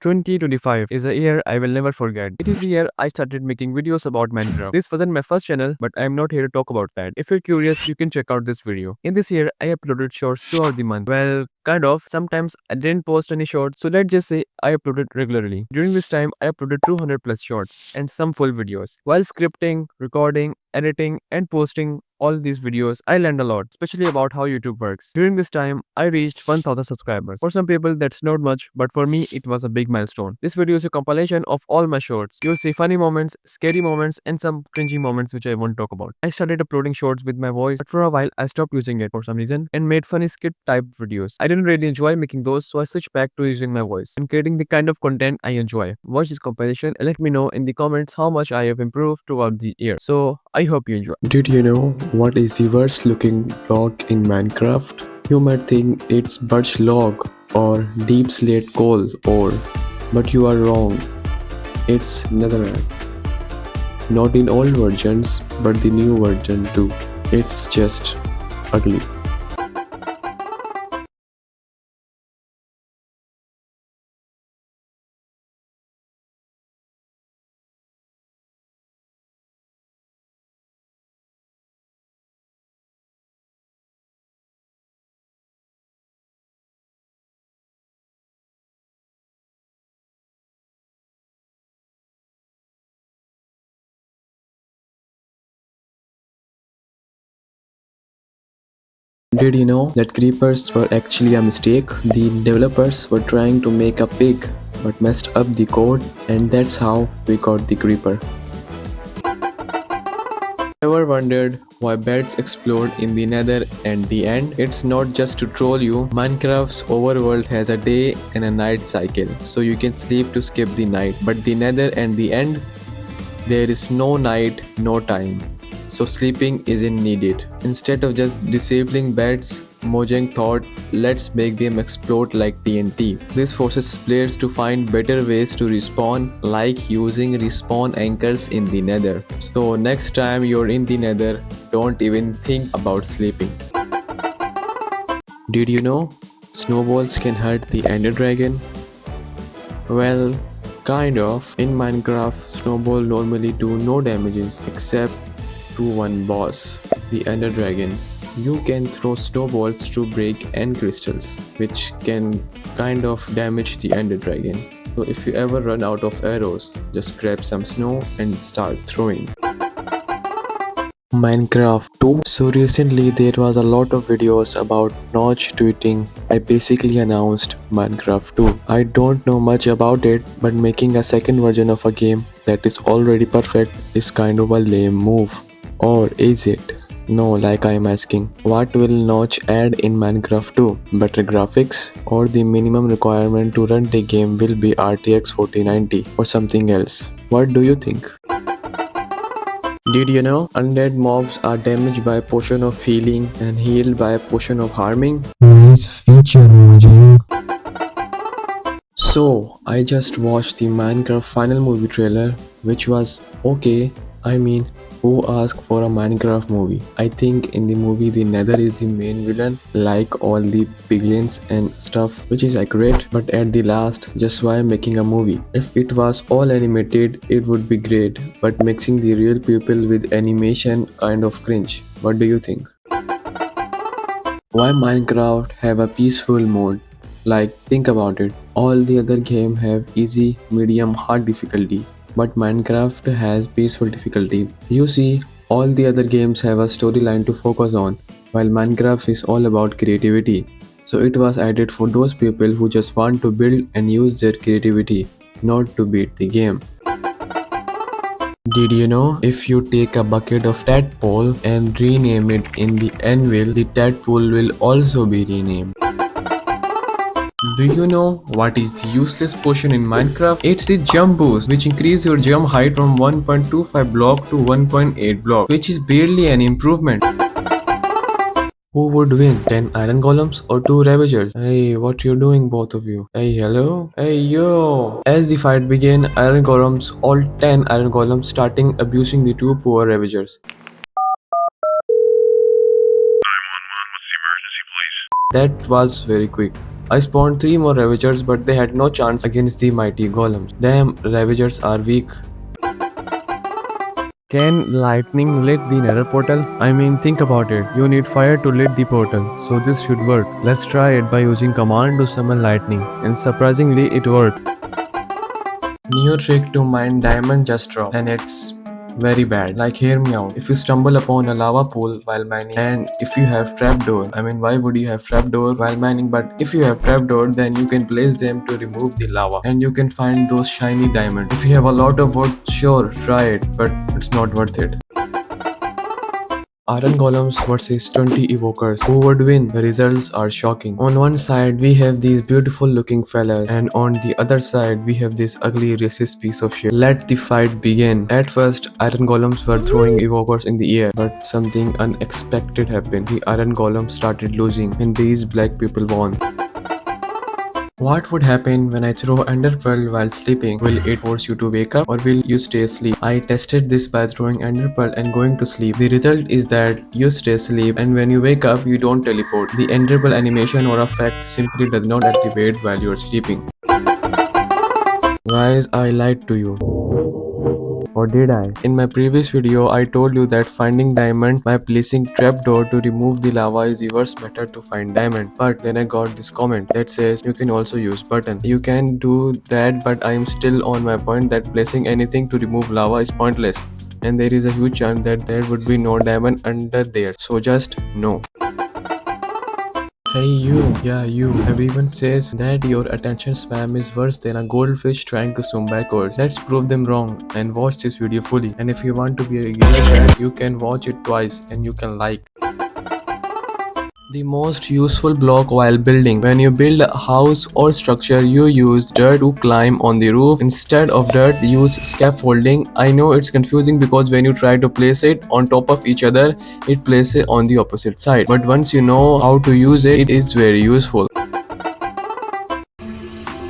2025 is a year I will never forget. It is the year I started making videos about Minecraft. This wasn't my first channel, but I am not here to talk about that. If you're curious, you can check out this video. In this year, I uploaded shorts throughout the month. Well, kind of. Sometimes I didn't post any shorts, so let's just say I uploaded regularly. During this time, I uploaded 200 plus shorts and some full videos. While scripting, recording, editing, and posting all these videos, I learned a lot, especially about how YouTube works. During this time, I reached 1000 subscribers. For some people, that's not much, but for me, it was a big milestone. This video is a compilation of all my shorts. You'll see funny moments, scary moments, and some cringy moments which I won't talk about. I started uploading shorts with my voice, but for a while, I stopped using it for some reason and made funny skit type videos. I didn't really enjoy making those, so I switched back to using my voice and creating the kind of content I enjoy. Watch this compilation and let me know in the comments how much I have improved throughout the year. So, I hope you enjoy. Did you know what is the worst looking block in Minecraft? You might think it's birch log or deep slate coal ore, but you are wrong. It's netherrack. Not in old versions, but the new version too. It's just ugly. Did you know that creepers were actually a mistake? The developers were trying to make a pig but messed up the code, and that's how we got the creeper. Ever wondered why beds explode in the nether and the end? It's not just to troll you. Minecraft's overworld has a day and a night cycle, so you can sleep to skip the night. But the nether and the end, there is no night, no time. So sleeping isn't needed. Instead of just disabling beds, Mojang thought, let's make them explode like TNT. This forces players to find better ways to respawn, like using respawn anchors in the nether. So next time you're in the nether, don't even think about sleeping. Did you know snowballs can hurt the ender dragon? Well, kind of. In Minecraft, snowball normally do no damages except to one boss, the Ender Dragon. You can throw snowballs to break end crystals, which can kind of damage the Ender Dragon. So if you ever run out of arrows, just grab some snow and start throwing. Minecraft 2. So recently there was a lot of videos about Notch tweeting, I basically announced Minecraft 2. I don't know much about it, but making a second version of a game that is already perfect is kind of a lame move. Or is it? No, like I am asking, what will Notch add in Minecraft 2? Better graphics? Or the minimum requirement to run the game will be RTX 4090 or something else? What do you think? Did you know undead mobs are damaged by a potion of healing and healed by a potion of harming? Nice feature, Mojang. So, I just watched the Minecraft final movie trailer, which was okay. I mean, who asked for a Minecraft movie? I think in the movie the Nether is the main villain, like all the piglins and stuff, which is accurate, but at the last, just why making a movie? If it was all animated, it would be great, but mixing the real people with animation kind of cringe. What do you think? Why Minecraft have a peaceful mode? Like, think about it. All the other games have easy, medium, hard difficulty, but Minecraft has peaceful difficulty. You see, all the other games have a storyline to focus on, while Minecraft is all about creativity. So it was added for those people who just want to build and use their creativity, not to beat the game. Did you know if you take a bucket of tadpole and rename it in the anvil, the tadpole will also be renamed? Do you know what is the useless potion in Minecraft? It's the jump boost, which increases your jump height from 1.25 block to 1.8 block, which is barely an improvement. Who would win, 10 iron golems or 2 ravagers? Hey, what you doing both of you? Hey, hello? Hey, yo! As the fight began, iron golems, all 10 iron golems starting abusing the 2 poor ravagers. That was very quick. I spawned 3 more Ravagers, but they had no chance against the mighty golems. Damn, Ravagers are weak. Can lightning lit the nether portal? I mean, think about it. You need fire to lit the portal, so this should work. Let's try it by using command to summon lightning, and surprisingly it worked. Neo trick to mine diamond just drop, and it's very bad. Like, hear me out. If you stumble upon a lava pool while mining, and if you have trapdoor, I mean, why would you have trapdoor while mining? But if you have trapdoor, then you can place them to remove the lava, and you can find those shiny diamonds. If you have a lot of wood, sure, try it, but it's not worth it. Iron Golems versus 20 Evokers. Who would win? The results are shocking. On one side, we have these beautiful looking fellas, and on the other side, we have this ugly racist piece of shit. Let the fight begin. At first, Iron Golems were throwing Evokers in the air, but something unexpected happened. The Iron Golems started losing, and these black people won. What would happen when I throw Ender Pearl while sleeping? Will it force you to wake up, or will you stay asleep? I tested this by throwing Ender Pearl and going to sleep. The result is that you stay asleep, and when you wake up, you don't teleport. The Ender Pearl animation or effect simply does not activate while you are sleeping. Guys, I lied to you. Or did I? In my previous video, I told you that finding diamond by placing trapdoor to remove the lava is the worst method to find diamond. But then I got this comment that says you can also use button. You can do that, but I am still on my point that placing anything to remove lava is pointless. And there is a huge chance that there would be no diamond under there. So just no. Hey you, yeah you, everyone says that your attention spam is worse than a goldfish trying to swim backwards. Let's prove them wrong and watch this video fully. And if you want to be a regular fan, you can watch it twice and you can like. The most useful block while building. When you build a house or structure, you use dirt to climb on the roof. Instead of dirt, use scaffolding. I know it's confusing because when you try to place it on top of each other, it places on the opposite side. But once you know how to use it, it is very useful.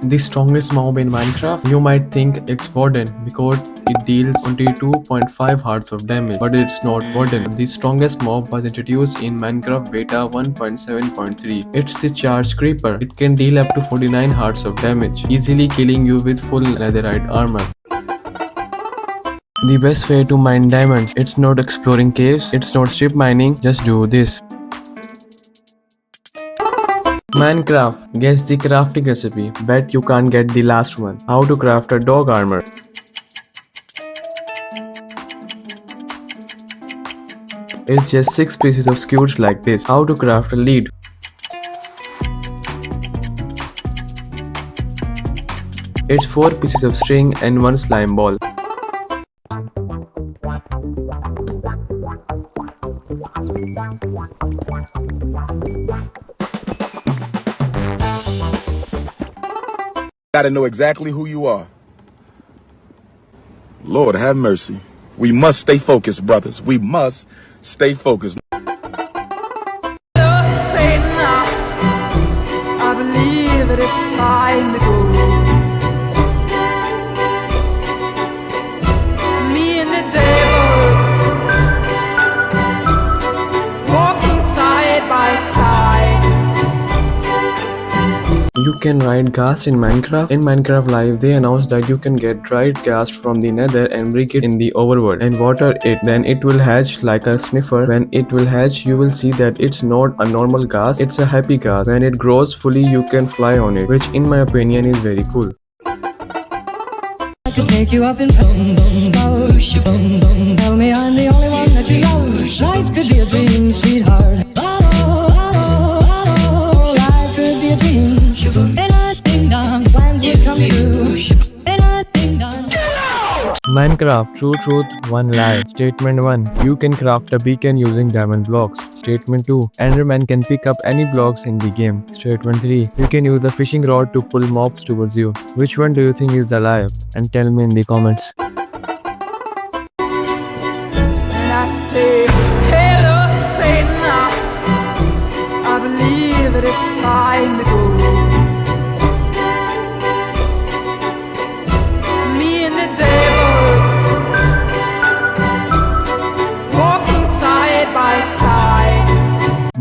The strongest mob in Minecraft, you might think it's Warden because it deals 22.5 hearts of damage, but it's not Warden. The strongest mob was introduced in Minecraft Beta 1.7.3. It's the Charged Creeper. It can deal up to 49 hearts of damage, easily killing you with full netherite armor. The best way to mine diamonds, it's not exploring caves, it's not strip mining, just do this. Minecraft, guess the crafting recipe. Bet you can't get the last one. How to craft a dog armor. It's just 6 pieces of skewers like this. How to craft a lead. It's 4 pieces of string and 1 slime ball. Gotta know exactly who you are. Lord have mercy. We must stay focused, brothers. We must stay focused. I believe it is time to go. Me and the devil walking side by side. You can ride ghast in Minecraft. In Minecraft Live, they announced that you can get dried ghast from the nether and bring it in the overworld and water it. Then it will hatch like a sniffer. When it will hatch, you will see that it's not a normal ghast, it's a happy ghast. When it grows fully, you can fly on it, which in my opinion is very cool. I could take you up in boom, boom, boom, boom. Tell me I'm the only one that you know. Life could be a dream, sweetheart. Life could be a dream. And I ding dong, plans would come true. And I ding dong. Minecraft, true truth, one lie. Statement 1. You can craft a beacon using diamond blocks. Statement 2. Enderman can pick up any blocks in the game. Statement 3. You can use a fishing rod to pull mobs towards you. Which one do you think is the lie? And tell me in the comments. And I say, hello Satan, I believe it is time to go. Me and the devil walking side by side.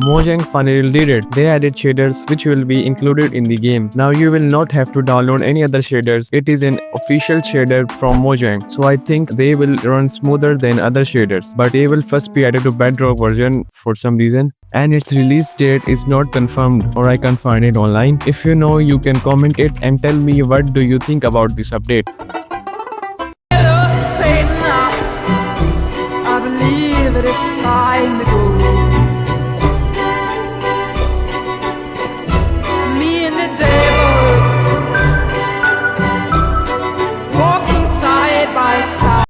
Mojang finally did it. They added shaders which will be included in the game. Now you will not have to download any other shaders. It is an official shader from Mojang. So I think they will run smoother than other shaders. But they will first be added to Bedrock version for some reason. And its release date is not confirmed, or I can't find it online. If you know, you can comment it and tell me what do you think about this update. Hello, Satan. I believe it is time to go. Me and the devil walking side by side.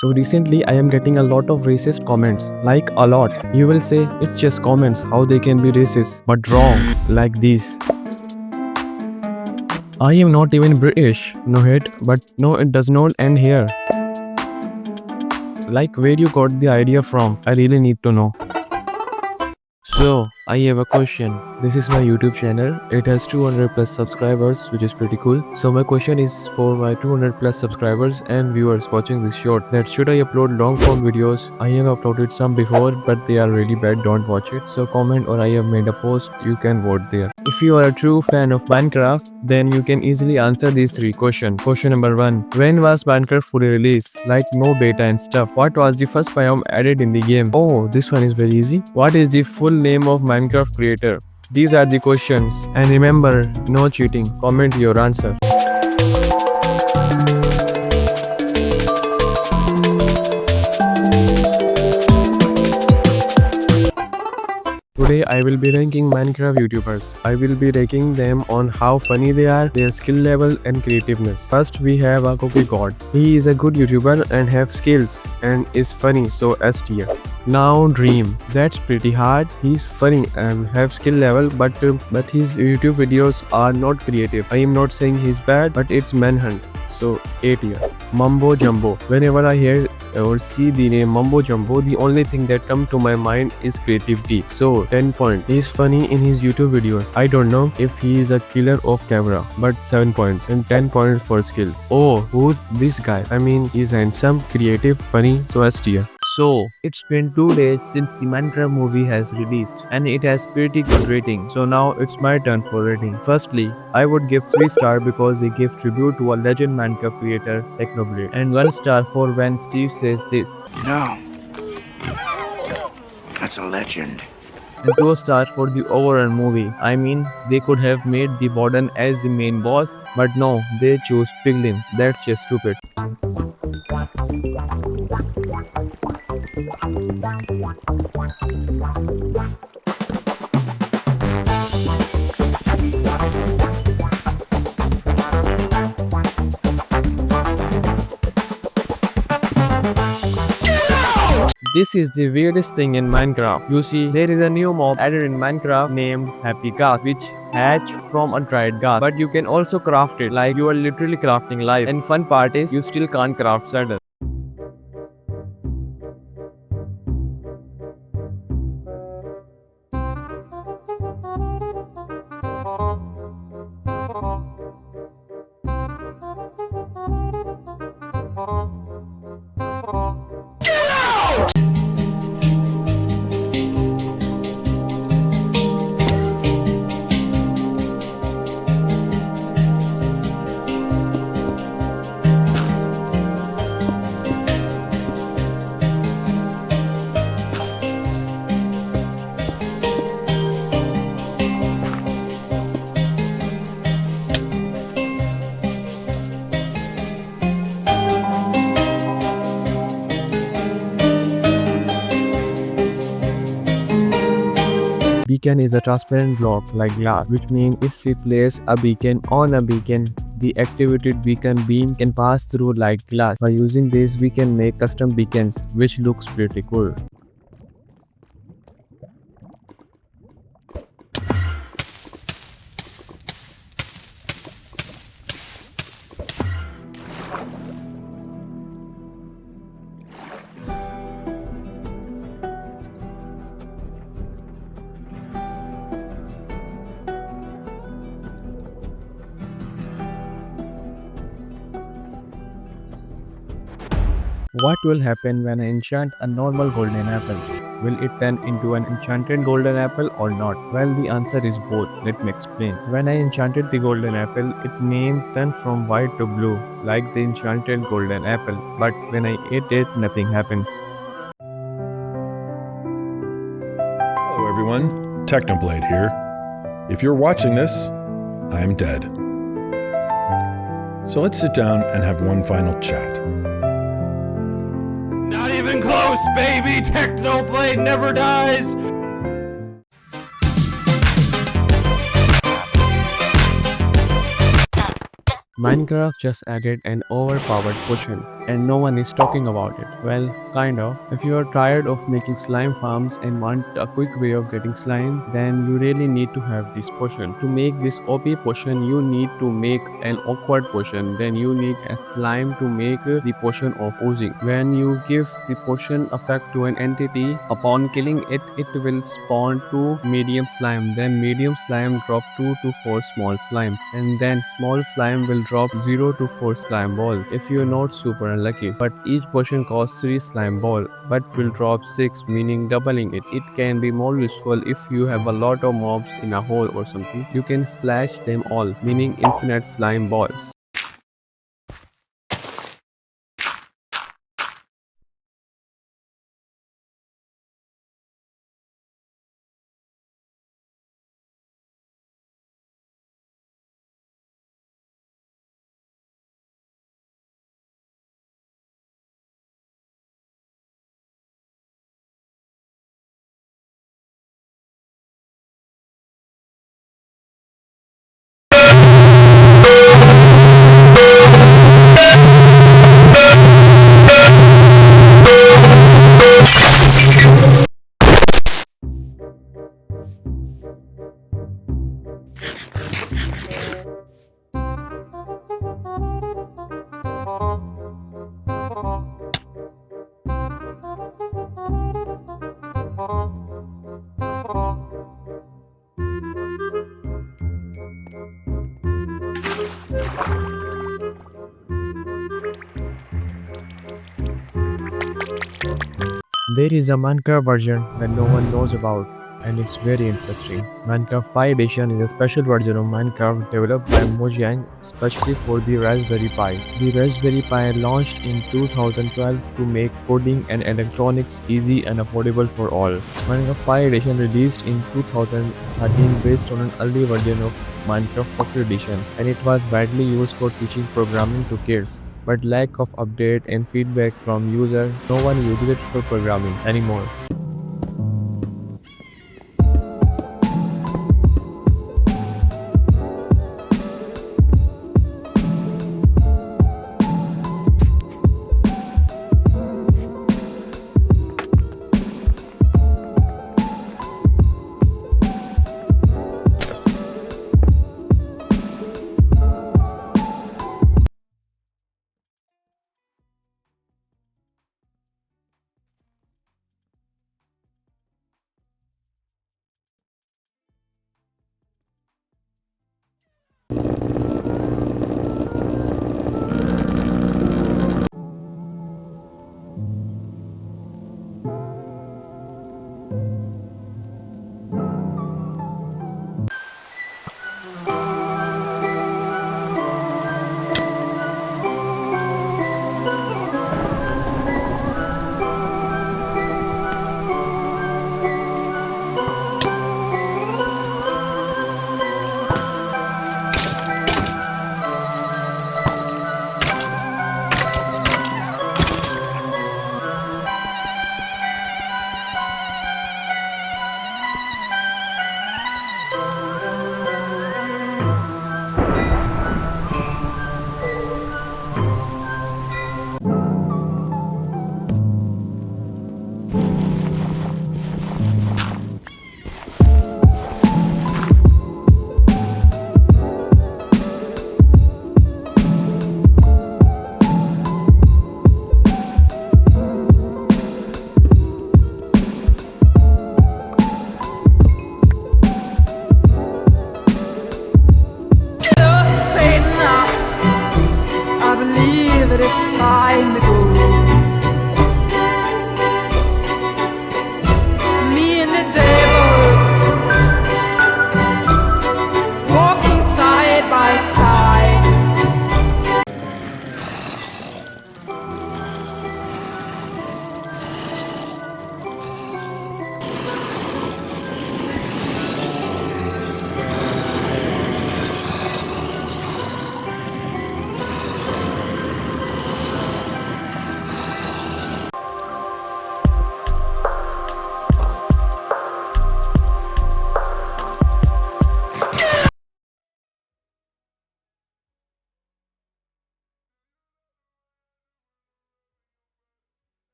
So recently I am getting a lot of racist comments, like a lot. You will say it's just comments, how they can be racist, but wrong, like these. I am not even British, no hate, but no, it does not end here. Like where you got the idea from, I really need to know. So, I have a question. This is my YouTube channel. It has 200 plus subscribers, which is pretty cool. So my question is for my 200 plus subscribers and viewers watching this short, that should I upload long form videos? I have uploaded some before, but they are really bad, don't watch it. So comment, or I have made a post, you can vote there. If you are a true fan of Minecraft, then you can easily answer these three questions. Question number 1. When was Minecraft fully released? Like no beta and stuff. What was the first biome added in the game? Oh, this one is very easy. What is the full name of Minecraft creator? These are the questions. And remember, no cheating. Comment your answer. Today I will be ranking Minecraft YouTubers. I will be ranking them on how funny they are, their skill level and creativeness. First we have a Cookie God. He is a good YouTuber and have skills and is funny, so S tier. Now Dream. That's pretty hard. He's funny and have skill level, but his YouTube videos are not creative. I am not saying he's bad, but it's Manhunt. So A tier. Mumbo Jumbo. Whenever I hear or see the name Mumbo Jumbo, the only thing that comes to my mind is creativity. So 10 points. He's funny in his YouTube videos. I don't know if he is a killer off camera, but 7 points and 10 points for skills. Oh, who's this guy? I mean, he's handsome, creative, funny, so S tier. So, it's been 2 days since the Minecraft movie has released and it has pretty good rating. So now it's my turn for rating. Firstly, I would give 3 stars because they give tribute to a legend Minecraft creator, Technoblade. And 1 star for when Steve says this. No. That's a legend. And 2 stars for the overall movie. I mean, they could have made the Warden as the main boss, but no, they chose Piglin. That's just stupid. This is the weirdest thing in Minecraft. You see, there is a new mob added in Minecraft named Happy Gas, which hatch from a dried gas. But you can also craft it, like you are literally crafting life. And fun part is, you still can't craft saddle. Beacon is a transparent block like glass, which means if we place a beacon on a beacon, the activated beacon beam can pass through like glass. By using this, we can make custom beacons, which looks pretty cool. What will happen when I enchant a normal golden apple? Will it turn into an enchanted golden apple or not? Well, the answer is both. Let me explain. When I enchanted the golden apple, its name turned from white to blue, like the enchanted golden apple. But when I ate it, nothing happens. Hello, everyone. Technoblade here. If you're watching this, I am dead. So let's sit down and have one final chat. Not even close, baby! Technoblade never dies! Minecraft just added an overpowered potion, and no one is talking about it. Well, kind of. If you are tired of making slime farms and want a quick way of getting slime, then you really need to have this potion. To make this OP potion, you need to make an awkward potion. Then you need a slime to make the potion of oozing. When you give the potion effect to an entity, upon killing it, it will spawn 2 medium slime. Then medium slime drop 2 to 4 small slime. And then small slime will drop 0 to 4 slime balls if you are not super unlucky. But each potion costs 3 slime ball but will drop 6, meaning doubling it. It can be more useful if you have a lot of mobs in a hole or something. You can splash them all, meaning infinite slime balls. There is a Minecraft version that no one knows about, and it's very interesting. Minecraft Pi Edition is a special version of Minecraft developed by Mojang especially for the Raspberry Pi. The Raspberry Pi launched in 2012 to make coding and electronics easy and affordable for all. Minecraft Pi Edition released in 2013 based on an early version of Minecraft Pocket Edition, and it was widely used for teaching programming to kids. But lack of update and feedback from users, no one uses it for programming anymore.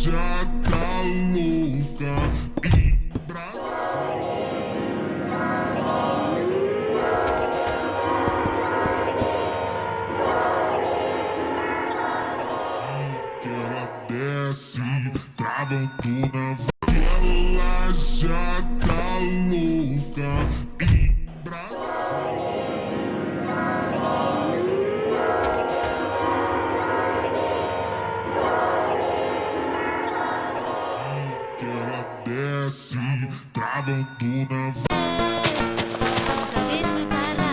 já tá louca. Que ela desce, travando na ela já tá louca. Que ela desce, travando na Vamos a disfrutarla.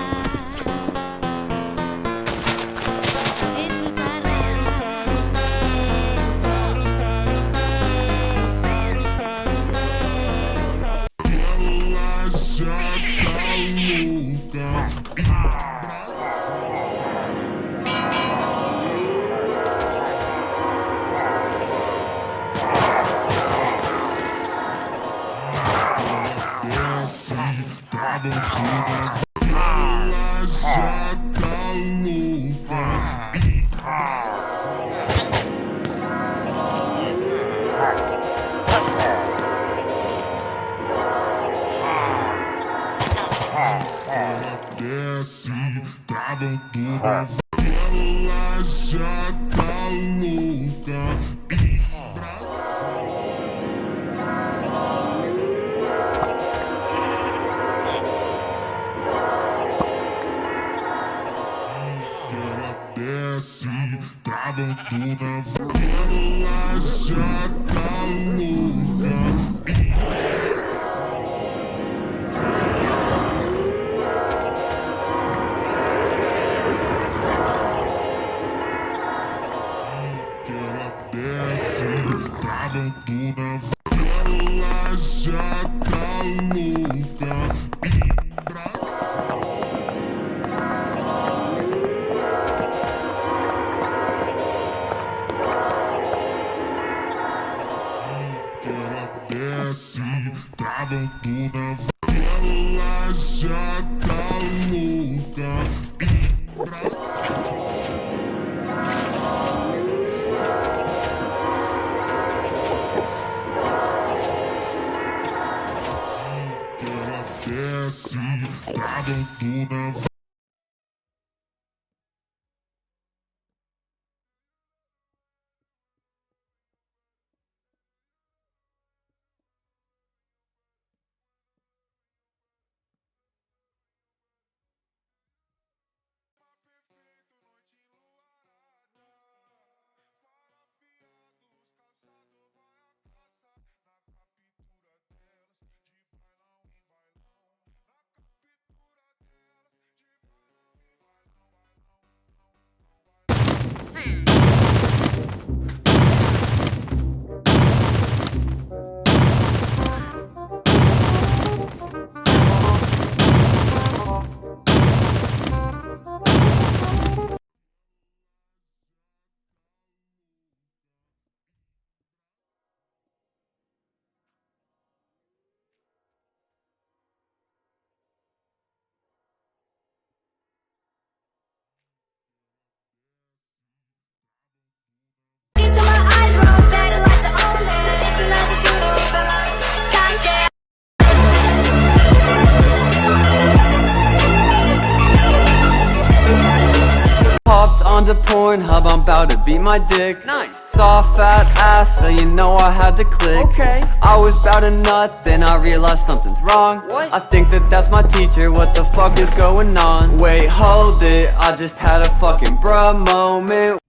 Vamos a disfrutarla. ela já tá louca. Desce, travando na ela já tá louca. Ela desce, travando na ela já tá louca. Que ela desce, travando na ela já tá louca. Que ela desce, travando na ela já tá louca. Que ela desce, travando na ela já tá louca. Que ela desce, travando na onto Pornhub, I'm about to beat my dick. Nice. Saw a fat ass, so you know I had to click. Okay. I was about to nut, then I realized something's wrong. What? I think that that's my teacher, what the fuck is going on? Wait, hold it, I just had a fucking bruh moment.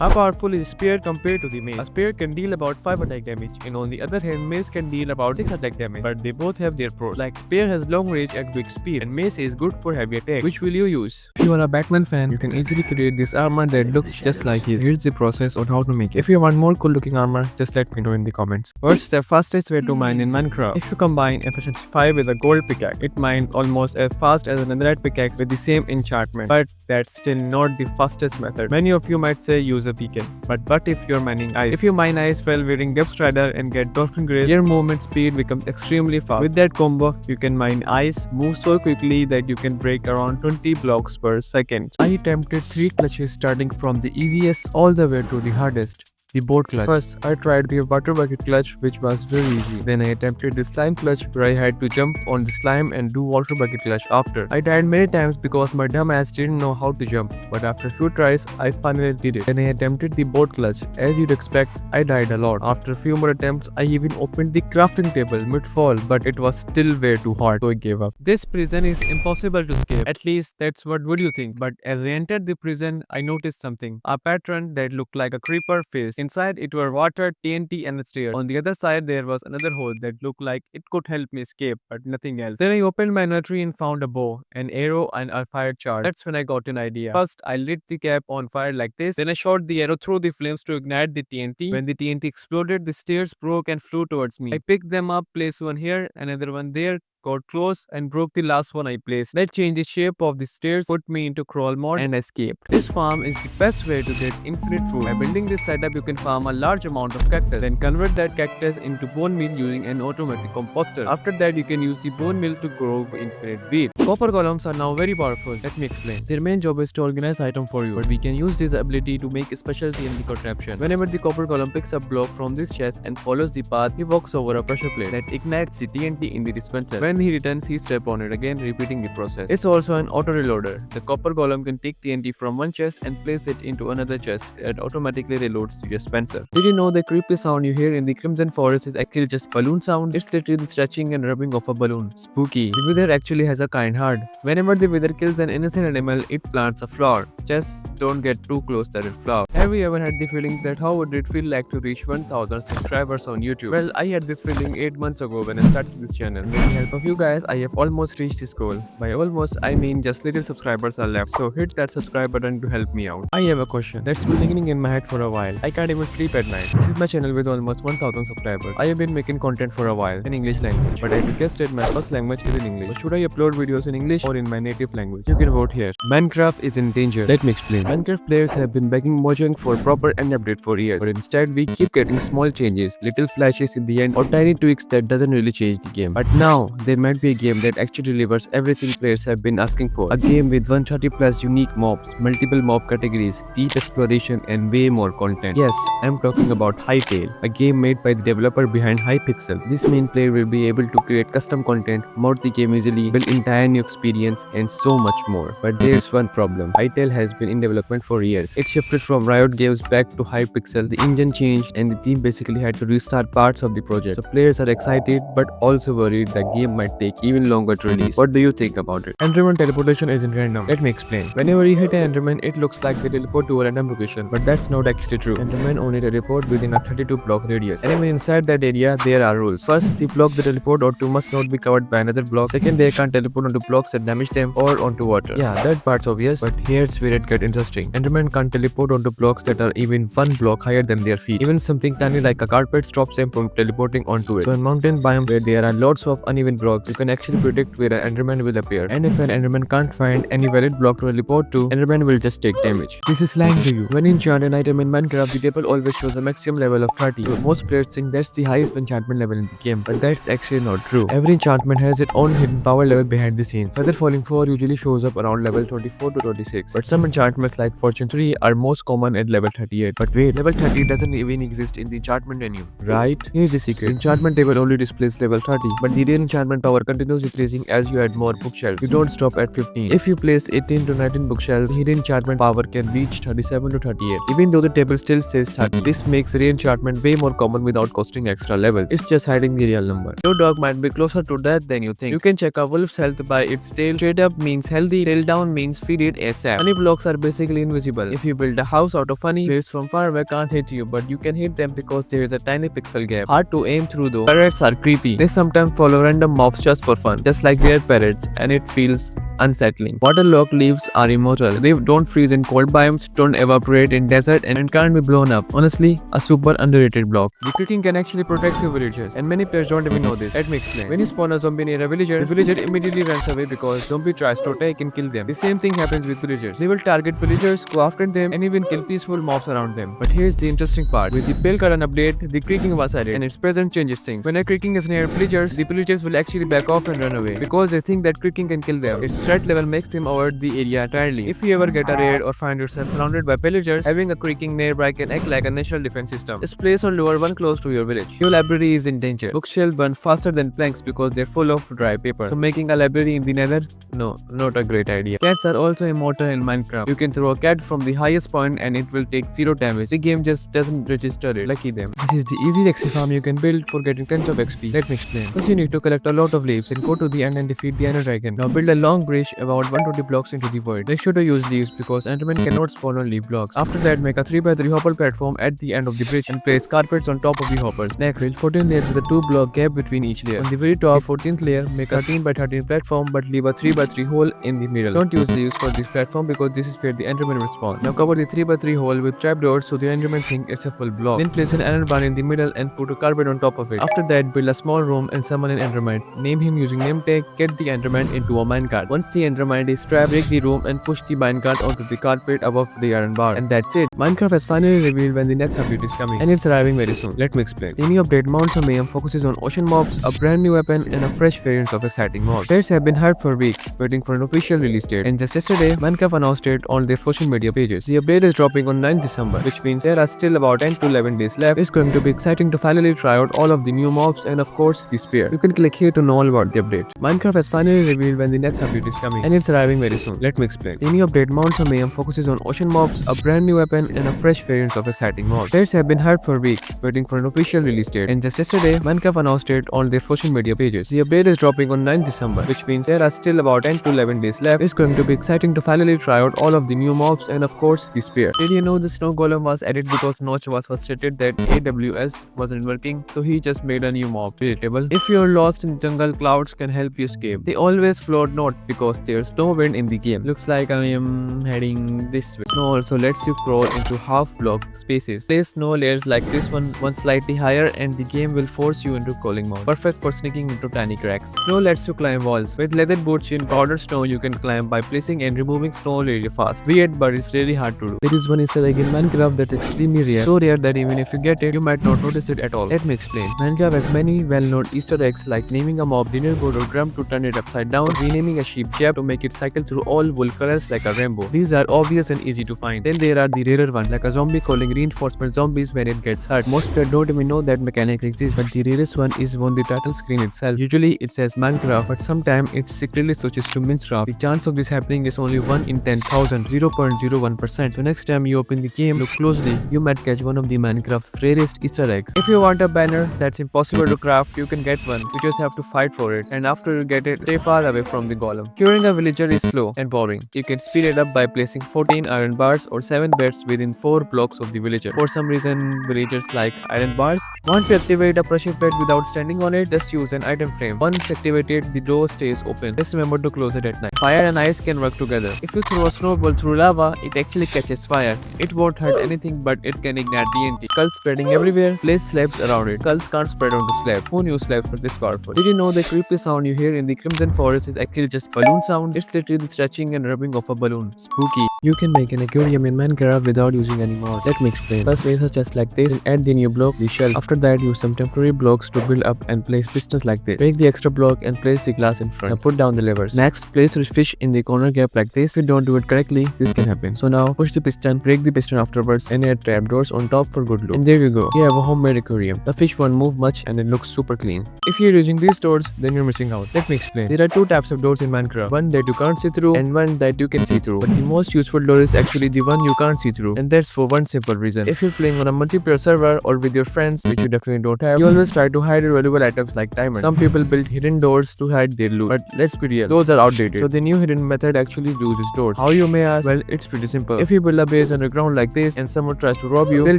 How powerful is spear compared to the mace? A spear can deal about 5 attack damage, and on the other hand, mace can deal about 6 attack damage. But they both have their pros. Like spear has long range and quick speed, and mace is good for heavy attack. Which will you use? If you are a Batman fan, you can easily create this armor that looks just like his. Here's the process on how to make it. If you want more cool looking armor, just let me know in the comments. First step, fastest way to mine in Minecraft. If you combine efficiency 5 with a gold pickaxe, it mines almost as fast as a netherite pickaxe with the same enchantment. But that's still not the fastest method. Many of you might say use a beacon. But what if you're mining ice? If you mine ice while wearing Depth Strider and get Dolphin Grace, your movement speed becomes extremely fast. With that combo, you can mine ice, move so quickly that you can break around 20 blocks per second. I attempted 3 clutches starting from the easiest all the way to the hardest. The boat clutch. First, I tried the water bucket clutch, which was very easy. Then I attempted the slime clutch, where I had to jump on the slime and do water bucket clutch after. I died many times because my dumb ass didn't know how to jump, but after a few tries, I finally did it. Then I attempted the boat clutch. As you'd expect, I died a lot. After a few more attempts, I even opened the crafting table mid-fall, but it was still way too hard, so I gave up. This prison is impossible to escape. At least that's what would you think. But as I entered the prison, I noticed something. A pattern that looked like a creeper face. Inside it were water, TNT and stairs. On the other side there was another hole that looked like it could help me escape, but nothing else. Then I opened my inventory and found a bow, an arrow and a fire charge. That's when I got an idea. First I lit the cap on fire like this. Then I shot the arrow through the flames to ignite the TNT. When the TNT exploded, the stairs broke and flew towards me. I picked them up, placed one here, another one there, got close and broke the last one I placed. That changed the shape of the stairs, put me into crawl mode and escaped. This farm is the best way to get infinite food. By building this setup, you can farm a large amount of cactus, then convert that cactus into bone meal using an automatic composter. After that, you can use the bone meal to grow infinite wheat. Copper columns are now very powerful. Let me explain. Their main job is to organize items for you, but we can use this ability to make a special TNT contraption. Whenever the copper column picks up block from this chest and follows the path, he walks over a pressure plate that ignites the TNT in the dispenser. When he returns, he steps on it again, repeating the process. It's also an auto reloader. The copper golem can take TNT from one chest and place it into another chest that automatically reloads the dispenser. Did you know the creepy sound you hear in the Crimson Forest is actually just balloon sounds? It's literally the stretching and rubbing of a balloon. Spooky. The wither actually has a kind heart. Whenever the wither kills an innocent animal, it plants a flower. Just don't get too close to that flower. Have you ever had the feeling that how would it feel like to reach 1000 subscribers on YouTube? Well, I had this feeling 8 months ago when I started this channel. With the help of you guys, I have almost reached this goal. By almost, I mean just little subscribers are left, so hit that subscribe button to help me out. I have a question that's been ringing in my head for a while. I can't even sleep at night. This is my channel with almost 1000 subscribers. I have been making content for a while in English language, but as you guessed it, my first language is in English. So should I upload videos in English or in my native language? You can vote here. Minecraft is in danger. Let me explain. Minecraft players have been begging Mojang for proper end update for years, but instead we keep getting small changes, little flashes in the end, or tiny tweaks that doesn't really change the game. But now there might be a game that actually delivers everything players have been asking for. A game with 130 plus unique mobs, multiple mob categories, deep exploration and way more content. Yes, I'm talking about Hytale, a game made by the developer behind Hypixel. This main player will be able to create custom content, mod the game easily, build entire new experience and so much more. But there's one problem. Hytale has been in development for years. It shifted from Riot Games back to Hypixel, the engine changed and the team basically had to restart parts of the project. So players are excited but also worried the game might take even longer to release. What do you think about it? Enderman teleportation isn't random. Let me explain. Whenever you hit an Enderman, it looks like they teleport to a random location, but that's not actually true. Enderman only teleport within a 32 block radius. Anyway, inside that area, there are rules. First, the block they teleport onto must not be covered by another block. Second, they can't teleport onto blocks that damage them or onto water. Yeah, that part's obvious, but here's where it gets interesting. Enderman can't teleport onto blocks that are even one block higher than their feet. Even something tiny like a carpet stops them from teleporting onto it. So in mountain biomes where there are lots of uneven blocks, you can actually predict where an Enderman will appear. And if an Enderman can't find any valid block to teleport to, Enderman will just take damage. This is lying to you. When you enchant an item in Minecraft, the table always shows a maximum level of 30. So most players think that's the highest enchantment level in the game, but that's actually not true. Every enchantment has its own hidden power level behind the scenes. Feather Falling 4 usually shows up around level 24 to 26, but some enchantments like Fortune 3 are most common at level 38. But wait, level 30 doesn't even exist in the enchantment menu, right? Here's the secret. The enchantment table only displays level 30, but the real enchantment power continues decreasing as you add more bookshelves. You don't stop at 15. If you place 18 to 19 bookshelves, the hidden enchantment power can reach 37 to 38. Even though the table still says 30, this makes re-enchantment way more common without costing extra levels. It's just hiding the real number. Your dog might be closer to death than you think. You can check a wolf's health by its tail. Straight up means healthy, tail down means feed it ASAP. Honey blocks are basically invisible. If you build a house out sort of funny. Players from far away can't hit you, but you can hit them because there is a tiny pixel gap. Hard to aim through though. Parrots are creepy. They sometimes follow random mobs just for fun, just like rare parrots, and it feels unsettling. Waterlogged leaves are immortal. They don't freeze in cold biomes, don't evaporate in desert, and can't be blown up. Honestly, a super underrated block. The creaking can actually protect your villagers, and many players don't even know this. Let me explain. When you spawn a zombie near a villager, the villager immediately runs away because zombie tries to attack and kill them. The same thing happens with villagers. They will target villagers, go after them, and even kill peaceful mobs around them. But here's the interesting part. With the Pale Current update, the creaking was added, and its presence changes things. When a creaking is near villagers, the villagers will actually back off and run away because they think that creaking can kill them. Its threat level makes them avoid the area entirely. If you ever get a raid or find yourself surrounded by villagers, having a creaking nearby can act like a natural defense system. Just place or lure one close to your village. Your library is in danger. Bookshelves burn faster than planks because they're full of dry paper. So making a library in the nether? No, not a great idea. Cats are also immortal in Minecraft. You can throw a cat from the highest point and it will take 0 damage. The game just doesn't register it. Lucky them. This is the easy XP farm you can build for getting tons of XP. Let me explain. First you need to collect a lot of leaves, then go to the end and defeat the Ender Dragon. Now build a long bridge about 120 blocks into the void. Make sure to use leaves because Endermen cannot spawn on leaf blocks. After that, make a 3x3 hopper platform at the end of the bridge and place carpets on top of the hoppers. Next, build 14 layers with a 2-block gap between each layer. On the very top, 14th layer, make a 13x13 platform but leave a 3x3 hole in the middle. Don't use leaves for this platform because this is where the Enderman will spawn. Now cover the 3x3 hole with trapdoors so the Enderman think it's a full block. Then place an iron bar in the middle and put a carpet on top of it. After that, build a small room and summon an Enderman. Name him using name tag, get the Enderman into a minecart. Once the Enderman is trapped, break the room and push the minecart onto the carpet above the iron bar. And that's it. Minecraft has finally revealed when the next update is coming, and it's arriving very soon. Let me explain. The new update Mounts of Mayhem focuses on ocean mobs, a brand new weapon, and a fresh variant of exciting mobs. Players have been hyped for weeks, waiting for an official release date, and just yesterday, Minecraft announced it on their social media pages. The update is dropping on 9th December, which means there are still about 10 to 11 days left. It's going to be exciting to finally try out all of the new mobs and of course the spear. You can click here to know all about the update. Minecraft has finally revealed when the next update is coming, and it's arriving very soon. Let me explain. The new update Mounts of Mayhem focuses on ocean mobs, a brand new weapon, and a fresh variant of exciting mobs. Players have been hyped for weeks, waiting for an official release date, and just yesterday, Minecraft announced it on their social media pages. The update is dropping on 9th December, which means there are still about 10 to 11 days left. It's going to be exciting to finally try out all of the new mobs and of course the spear. Did you know the snow golem was added because Notch was frustrated that AWS wasn't working, so he just made a new mob. Relatable. If you're lost in jungle, clouds can help you escape. They always float not because there's no wind in the game. Looks like I am heading this way. Snow also lets you crawl into half block spaces. Place snow layers like this one slightly higher and the game will force you into crawling mode. Perfect for sneaking into tiny cracks. Snow lets you climb walls. With leather boots in powdered snow you can climb by placing and removing snow really fast. Weird, but it's really hard to do. There is one Easter egg in Minecraft that's extremely rare. So rare that even if you get it, you might not notice it at all. Let me explain. Minecraft has many well-known Easter eggs like naming a mob dinner board or drum to turn it upside down, renaming a sheep jab to make it cycle through all wool colors like a rainbow. These are obvious and easy to find. Then there are the rarer ones like a zombie calling reinforcement zombies when it gets hurt. Most players don't even know that mechanic exists, but the rarest one is on the title screen itself. Usually it says Minecraft, but sometimes it secretly switches to Minecraft. The chance of this happening is only 1 in 10,000, 0.01%. So next time you open the game, look closely. You might catch one of the Minecraft rarest Easter egg. If you want a banner that's impossible to craft, you can get one. You just have to fight for it, and after you get it, stay far away from the golem. Curing a villager is slow and boring. You can speed it up by placing 14 iron bars or 7 beds within 4 blocks of the villager. For some reason, villagers like iron bars. Want to activate a pressure bed without standing on it? Just use an item frame. Once activated, the door stays open. Just remember to close it at night. Fire and ice can work together. If you throw a snowball through lava, it actually catches fire. It won't hurt anything, but it can ignite TNT. Skulls spreading everywhere. Place slabs around it. Skulls can't spread onto slabs. Who knew slabs were this powerful? Did you know the creepy sound you hear in the Crimson Forest is actually just balloon sounds? It's literally the stretching and rubbing of a balloon. Spooky. You can make an aquarium in Minecraft without using any mods. Let me explain. First, raise a chest like this, add the new block, the shelf. After that, use some temporary blocks to build up and place pistons like this. Break the extra block and place the glass in front. Now put down the levers. Next, place your fish in the corner gap like this. If you don't do it correctly, this can happen. So now, push the piston, break the piston afterwards, and add trapdoors on top for good look. And there you go. You have a homemade aquarium. The fish won't move much and it looks super clean. If you're using these doors, then you're missing out. Let me explain. There are 2 types of doors in Minecraft. One that you can't see through and one that you can see through. But the most useful door is actually the one you can't see through. And that's for one simple reason. If you're playing on a multiplayer server or with your friends, which you definitely don't have, you always try to hide your valuable items like diamonds. Some people build hidden doors to hide their loot. But let's be real, those are outdated. So the new hidden method actually uses doors. How you may ask? Well, it's pretty simple. If you build a base underground like this and someone tries to rob you, they'll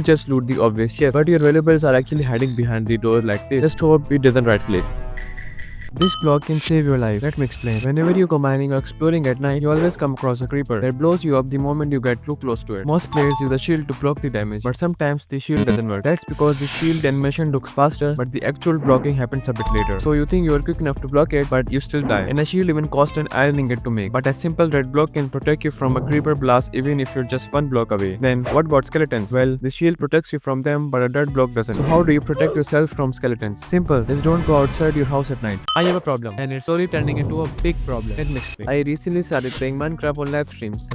just loot the obvious chest. But your valuables are actually hiding behind the door like this. Just hope it doesn't right click. This block can save your life. Let me explain. Whenever you go mining or exploring at night, you always come across a creeper that blows you up the moment you get too close to it. Most players use a shield to block the damage, but sometimes the shield doesn't work. That's because the shield animation looks faster, but the actual blocking happens a bit later. So you think you are quick enough to block it, but you still die. And a shield even costs an iron ingot to make. But a simple red block can protect you from a creeper blast even if you're just one block away. Then what about skeletons? Well, the shield protects you from them, but a dirt block doesn't. So how do you protect yourself from skeletons? Simple. Just don't go outside your house at night. I have a problem, and it's slowly turning into a big problem. Let me explain. I recently started playing Minecraft on live streams.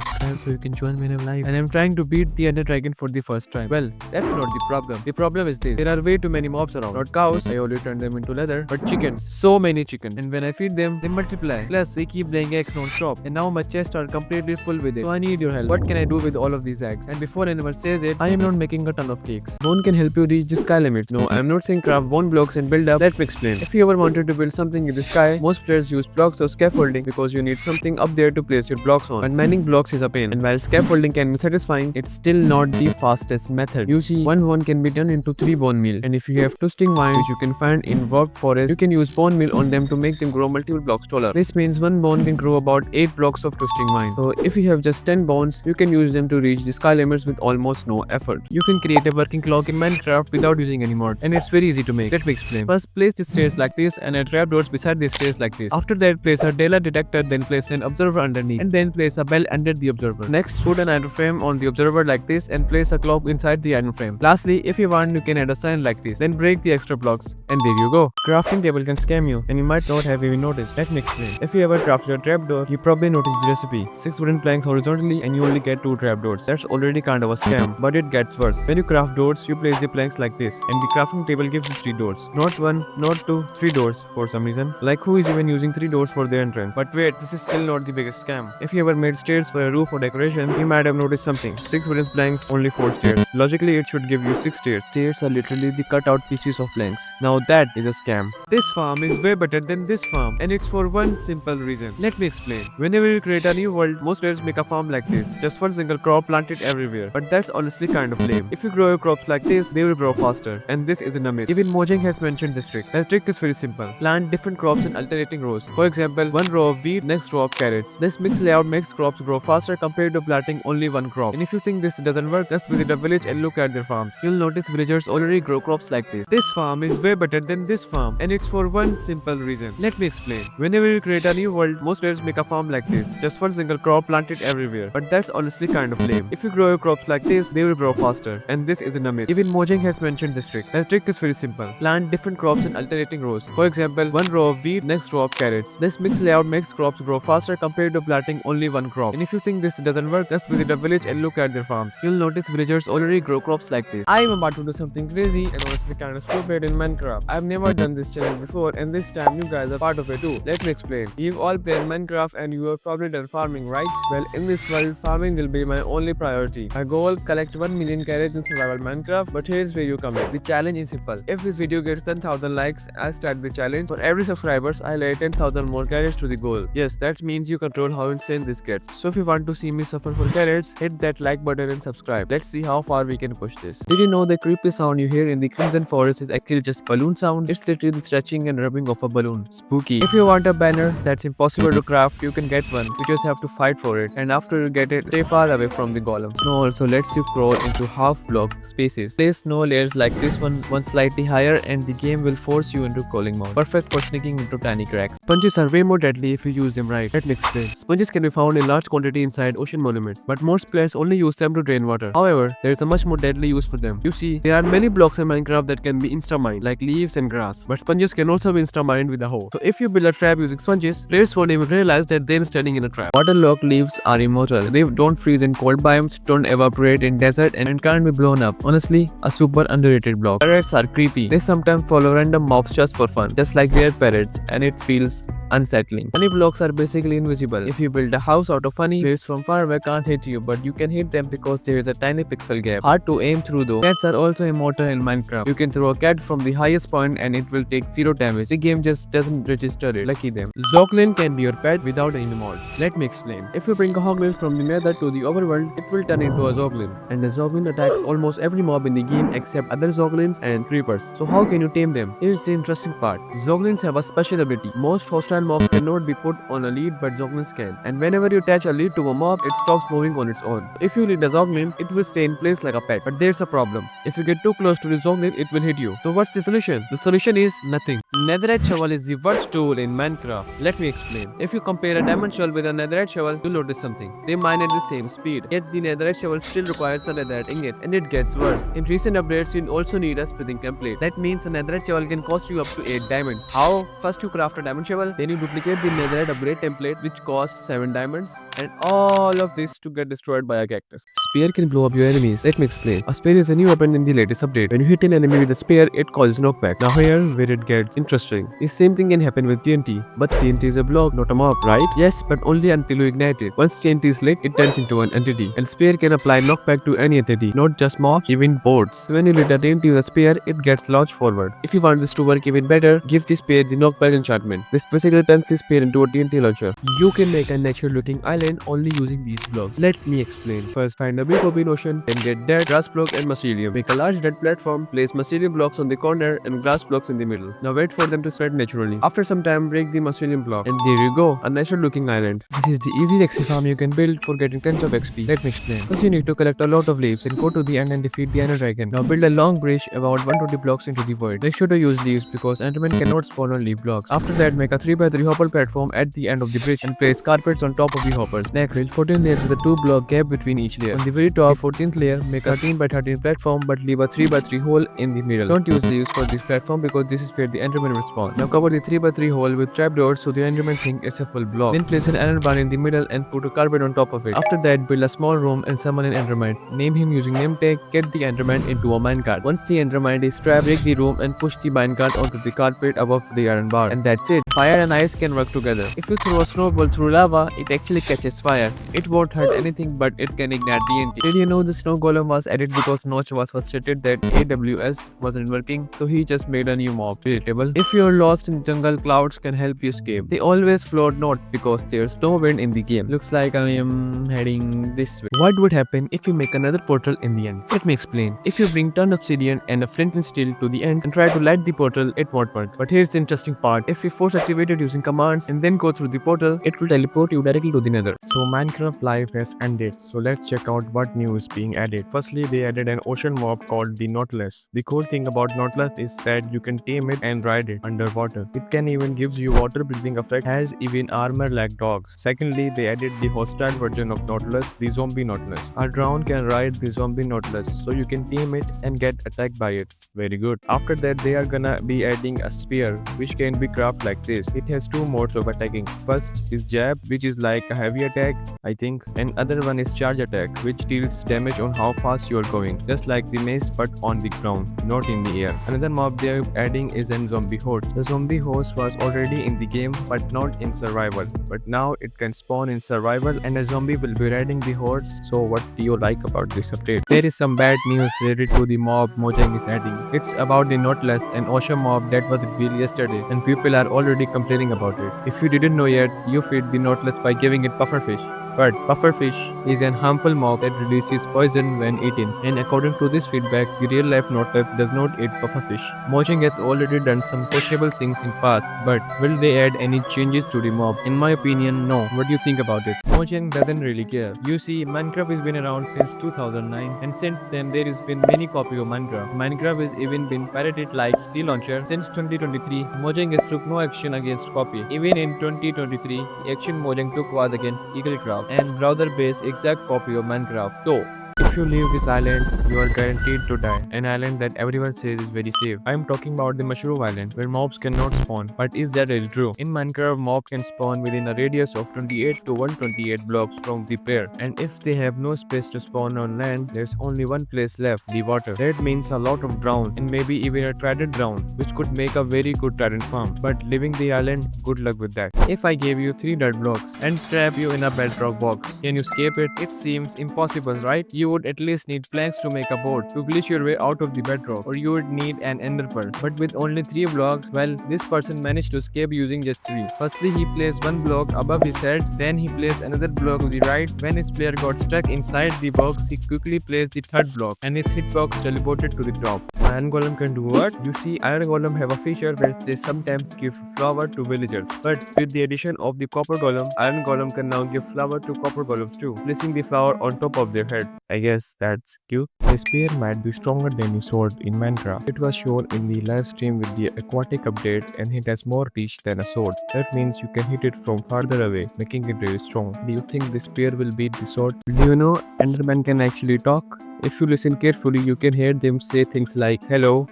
So you can join me when I'm live. And I'm trying to beat the Ender Dragon for the first time. Well, that's not the problem. The problem is this. There are way too many mobs around. Not cows, I only turn them into leather, but chickens. So many chickens. And when I feed them, they multiply. Plus, they keep laying eggs non-stop. And now my chests are completely full with it. So I need your help. What can I do with all of these eggs? And before anyone says it, I am not making a ton of cakes. Bone can help you reach the sky limits. No, I'm not saying craft bone blocks and build up. Let me explain. If you ever wanted to build something in the sky, most players use blocks or scaffolding because you need something up there to place your blocks on. And mining blocks is a pain. And while scaffolding can be satisfying, it's still not the fastest method. You see, one bone can be turned into 3 bone meal. And if you have twisting vines which you can find in warped forest, you can use bone meal on them to make them grow multiple blocks taller. This means one bone can grow about 8 blocks of twisting vine. So if you have just 10 bones, you can use them to reach the sky limits with almost no effort. You can create a working clock in Minecraft without using any mods. And it's very easy to make. Let me explain. First, place the stairs like this and a trapdoors beside the stairs like this. After that, place a daylight detector, then place an observer underneath, and then place a bell under the observer. Next, put an iron frame on the observer like this and place a clock inside the iron frame. Lastly, if you want, you can add a sign like this, then break the extra blocks, and there you go. Crafting table can scam you, and you might not have even noticed. Let me explain. If you ever crafted a trapdoor, you probably noticed the recipe. 6 wooden planks horizontally, and you only get 2 trapdoors. That's already kind of a scam, but it gets worse. When you craft doors, you place the planks like this, and the crafting table gives you 3 doors. Not 1, not 2, 3 doors for some reason. Like who is even using 3 doors for their entrance? But wait, this is still not the biggest scam. If you ever made stairs for a roof or decoration, you might have noticed something. 6 wooden planks, only 4 stairs. Logically, it should give you 6 stairs. Stairs are literally the cut out pieces of planks. Now that is a scam. This farm is way better than this farm, and it's for one simple reason. Let me explain. Whenever you create a new world, most players make a farm like this, just one single crop planted everywhere. But that's honestly kind of lame. If you grow your crops like this, they will grow faster. And this isn't a myth. Even Mojang has mentioned this trick. The trick is very simple. Plant different crops in alternating rows. For example, one row of wheat, next row of carrots. This mixed layout makes crops grow faster compared to planting only one crop. And if you think this doesn't work, just visit a village and look at their farms. You'll notice villagers already grow crops like this. This farm is way better than this farm, and it's for one simple reason. Let me explain. Whenever you create a new world, most players make a farm like this, just one single crop planted everywhere. But that's honestly kind of lame. If you grow your crops like this, they will grow faster. And this isn't a myth. Even Mojang has mentioned this trick. The trick is very simple. Plant different crops in alternating rows. For example, one row of wheat, next row of carrots. This mixed layout makes crops grow faster compared to planting only one crop. And if you think this doesn't work, just visit a village and look at their farms. You'll notice villagers already grow crops like this. I am about to do something crazy and honestly kind of stupid in Minecraft. I've never done this challenge before, and this time you guys are part of it too. Let me explain. You've all played Minecraft and you have probably done farming, right? Well, in this world, farming will be my only priority. My goal, collect 1 million carrots in survival Minecraft, but here's where you come in. The challenge is simple. If this video gets 10,000 likes, I'll start the challenge. For every subscribers, I'll add 10,000 more carrots to the goal. Yes, that means you control how insane this gets. So if you want to see me suffer for carrots, hit that like button and subscribe. Let's see how far we can push this. Did you know the creepy sound you hear in the Crimson Forest is actually just balloon sounds? It's literally the stretching and rubbing of a balloon. Spooky. If you want a banner that's impossible to craft, you can get one. You just have to fight for it. And after you get it, stay far away from the golem. Snow also lets you crawl into half block spaces. Place snow layers like this one slightly higher, and the game will force you into crawling mode. Perfect for sneaking into tiny cracks. Sponges are way more deadly if you use them right. Let me explain. Sponges can be found in large quantity inside ocean monuments, but most players only use them to drain water. However, there is a much more deadly use for them. You see, there are many blocks in Minecraft that can be insta-mined, like leaves and grass, but sponges can also be insta-mined with a hoe. So if you build a trap using sponges, players won't even realize that they're standing in a trap. Waterlogged leaves are immortal. They don't freeze in cold biomes, don't evaporate in desert, and can't be blown up. Honestly, a super underrated block. Parrots are creepy. They sometimes follow random mobs just for fun, just like weird parrots, and it feels unsettling. Funny blocks are basically invisible. If you build a house out of funny, players from far away can't hit you, but you can hit them because there is a tiny pixel gap. Hard to aim through though. Cats are also immortal in Minecraft. You can throw a cat from the highest point and it will take 0 damage. The game just doesn't register it. Lucky them. Zoglin can be your pet without any mod. Let me explain. If you bring a hoglin from the nether to the overworld, it will turn into a zoglin. And the zoglin attacks almost every mob in the game except other zoglins and creepers. So how can you tame them? Here's the interesting part. Zoglins have a special ability. Most hostile mobs cannot be put on a lead, but zoglins can. And whenever you attach a lead to a mob, it stops moving on its own. If you lead a zoglin, it will stay in place like a pet. But there's a problem. If you get too close to the zoglin, it will hit you. So what's the solution? The solution is nothing. Netherite shovel is the worst tool in Minecraft. Let me explain. If you compare a diamond shovel with a netherite shovel, you'll notice something. They mine at the same speed. Yet the netherite shovel still requires a netherite ingot, and it gets worse. In recent updates, you also need a smithing template. That means a netherite shovel can cost you up to 8 diamonds. How? First you craft a diamond shovel, then you duplicate the netherite upgrade template which costs 7 diamonds, and all of this to get destroyed by a cactus. Spear can blow up your enemies. Let me explain. A spear is a new weapon in the latest update. When you hit an enemy with a spear, it causes knockback. Now here where it gets interesting. The same thing can happen with TNT, but TNT is a block, not a mob, right? Yes, but only until you ignite it. Once TNT is lit, it turns into an entity, and spear can apply knockback to any entity, not just mobs, even boards. So when you lit a TNT with a spear, it gets launched forward. If you want this to work even better, give the spear the knockback enchantment. This basically turns the spear into a TNT launcher. You can make a natural looking island only using these blocks. Let me explain. First find a big open ocean, then get dirt, grass block and mycelium. Make a large dirt platform, place mycelium blocks on the corner and grass blocks in the middle. Now wait for them to spread naturally. After some time, break the mycelium block, and there you go, a natural looking island. This is the easiest XP farm you can build for getting tons of XP. Let me explain. First you need to collect a lot of leaves, then go to the end and defeat the Ender Dragon. Now build a long bridge about 120 blocks into the void. Make sure to use leaves because Enderman cannot spawn on leaf blocks. After that, make a 3x3 hopper platform at the end of the bridge and place carpets on top of the hoppers. Next, build 14 layers with a 2-block gap between each layer. On the very top, 14th layer, make a 13x13 platform but leave a 3x3 hole in the middle. Don't use leaves for this platform because this is where the Enderman will spawn. Now cover the 3x3 hole with trapdoors so the Enderman think it's a full block. Then place an iron bar in the middle and put a carpet on top of it. After that, build a small room and summon an Enderman. Name him using name tag, get the Enderman into a minecart. Once the Enderman is trapped, break the room and push the minecart onto the carpet above the iron bar. And that's it. Fire and ice can work together. If you throw a snowball through lava, it actually catches fire. It won't hurt anything but it can ignite TNT. Did you know the snow golem was added because Notch was frustrated that AWS wasn't working, so he just made a new mob. Relatable. If you're lost in jungle, clouds can help you escape. They always float north because there's no wind in the game. Looks like I am heading this way. What would happen if you make another portal in the end? Let me explain. If you bring ton obsidian and a flint and steel to the end and try to light the portal, it won't work. But here's the interesting part. If you force activate it using commands and then go through the portal, it will teleport you directly to the nether. So Minecraft life has ended. So let's check out what new is being added. Firstly, they added an ocean mob called the Nautilus. The cool thing about Nautilus is that you can tame it and ride it underwater. It can even gives you water breathing effect, has even armor like dogs. Secondly, they added the hostile version of Nautilus, the zombie Nautilus. A drone can ride the zombie Nautilus, so you can tame it and get attacked by it. Very good. After that, they are gonna be adding a spear which can be crafted like this. It has two modes of attacking. First is jab, which is like a heavy attack, I think, and other one is charge attack, which deals damage on how fast you are going, just like the mace but on the ground, not in the air. Another mob they are adding is a zombie horde. The zombie host was already in the game but not in survival, but now it can spawn in survival and a zombie will be riding the hordes. So what do you like about this update? There is some bad news related to the mob Mojang is adding. It's about the Nautilus and Ocean mob that was revealed yesterday and people are already complaining about it. If you didn't know yet, you feed the Nautilus by giving it pufferfish. But pufferfish is an harmful mob that releases poison when eaten, and according to this feedback, the real-life Nautilus does not eat pufferfish. Mojang has already done some questionable things in past, but will they add any changes to the mob? In my opinion, no. What do you think about it? Mojang doesn't really care. You see, Minecraft has been around since 2009, and since then there has been many copies of Minecraft. Minecraft has even been pirated like C Launcher. Since 2023, Mojang has took no action against copy. Even in 2023, the action Mojang took was against Eaglecraft and browser-based exact copy of Minecraft. So, if If you leave this island, you are guaranteed to die. An island that everyone says is very safe. I am talking about the Mushroom Island, where mobs cannot spawn. But is that really true? In Minecraft, mob can spawn within a radius of 28 to 128 blocks from the player. And if they have no space to spawn on land, there's only one place left, the water. That means a lot of drown, and maybe even a trident drown, which could make a very good trident farm. But leaving the island, good luck with that. If I gave you 3 dirt blocks and trap you in a bedrock box, can you escape it? It seems impossible, right? You would at least need planks to make a boat to glitch your way out of the bedrock, or you would need an ender pearl. But with only 3 blocks, well, this person managed to escape using just 3. Firstly, he placed one block above his head, then he placed another block to the right. When his player got stuck inside the box, he quickly placed the third block, and his hitbox teleported to the top. Iron Golem can do what? You see, Iron Golem have a feature where they sometimes give flower to villagers. But with the addition of the Copper Golem, Iron Golem can now give flower to Copper Golems too, placing the flower on top of their head. I guess that's cute. The spear might be stronger than your sword in Minecraft. It was shown in the live stream with the aquatic update, and it has more reach than a sword. That means you can hit it from farther away, making it very strong. Do you think the spear will beat the sword? Do you know Enderman can actually talk? If you listen carefully, you can hear them say things like hello,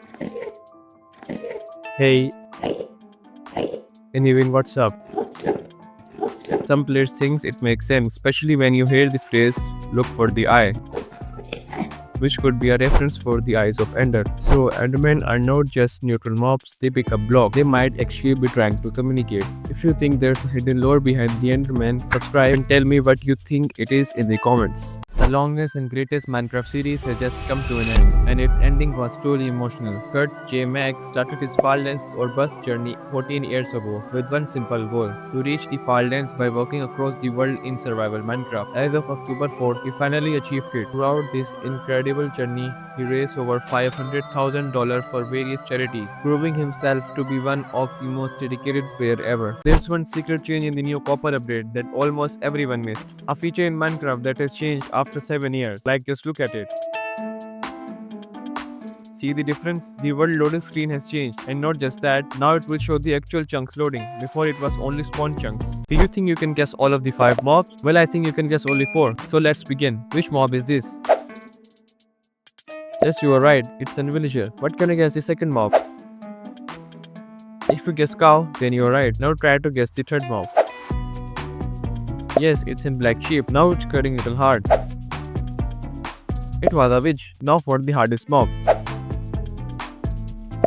hey, and even what's up. Some players think it makes sense, especially when you hear the phrase look for the eye, which could be a reference for the eyes of Ender. So Endermen are not just neutral mobs, they pick up block. They might actually be trying to communicate. If you think there's a hidden lore behind the Enderman, subscribe and tell me what you think it is in the comments. The longest and greatest Minecraft series has just come to an end, and its ending was truly emotional. Kurt J. Mack started his Farlands or bust journey 14 years ago with one simple goal: to reach the Farlands by walking across the world in survival Minecraft. As of October 4th, he finally achieved it. Throughout this incredible journey, he raised over $500,000 for various charities, proving himself to be one of the most dedicated player ever. There's one secret change in the new Copper update that almost everyone missed. A feature in Minecraft that has changed after 7 years. Like, just look at it. See the difference? The world loading screen has changed, and not just that, now it will show the actual chunks loading. Before it was only spawn chunks. Do you think you can guess all of the 5 mobs? Well, I think you can guess only 4. So let's begin. Which mob is this? Yes, you are right. It's an villager. What can I guess the second mob? If you guess cow, then you are right. Now try to guess the third mob. Yes, it's in black sheep. Now it's cutting a little hard. It was a witch. Now for the hardest mob.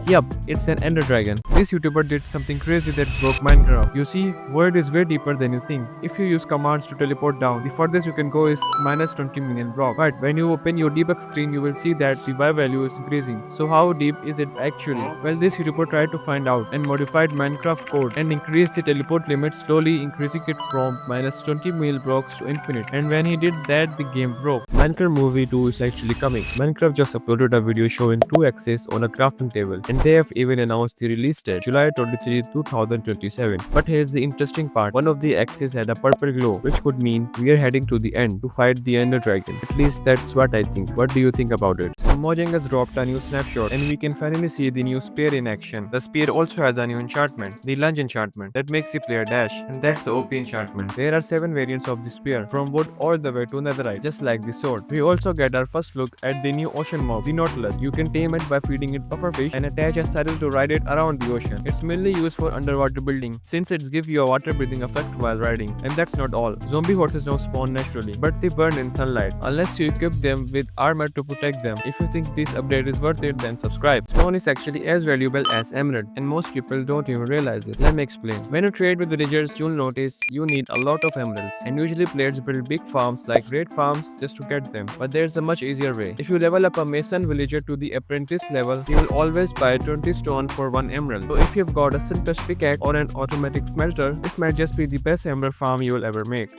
Yup, it's an ender dragon. This YouTuber did something crazy that broke Minecraft. You see, word is way deeper than you think. If you use commands to teleport down, the furthest you can go is minus 20 million blocks. But when you open your debug screen, you will see that the Y value is increasing. So how deep is it actually? Well, this YouTuber tried to find out and modified Minecraft code and increased the teleport limit, slowly increasing it from minus 20 mil blocks to infinite. And when he did that, the game broke. Minecraft Movie 2 is actually coming. Minecraft just uploaded a video showing 2 axes on a crafting table, and they have even announced the release date, July 23, 2027. But here's the interesting part. One of the axes had a purple glow, which could mean we are heading to the end to fight the Ender Dragon. At least that's what I think. What do you think about it? So Mojang has dropped a new snapshot, and we can finally see the new spear in action. The spear also has a new enchantment, the lunge enchantment, that makes the player dash, and that's the OP enchantment. There are 7 variants of the spear, from wood all the way to netherite, just like the sword. We also get our first look at the new ocean mob, the Nautilus. You can tame it by feeding it pufferfish and attach a saddle to ride it around the ocean. It's mainly used for underwater building, since it gives you a water breathing effect while riding. And that's not all. Zombie horses don't spawn naturally, but they burn in sunlight, unless you equip them with armor to protect them. If you think this update is worth it, then subscribe. Stone is actually as valuable as emerald, and most people don't even realize it. Let me explain. When you trade with villagers, you'll notice you need a lot of emeralds, and usually players build big farms like raid farms just to get them. But there's a much easier way. If you level up a mason villager to the apprentice level, he will always buy 20 stone for 1 emerald. So if you've got a silk pickaxe or an automatic smelter, this might just be the best emerald farm you will ever make.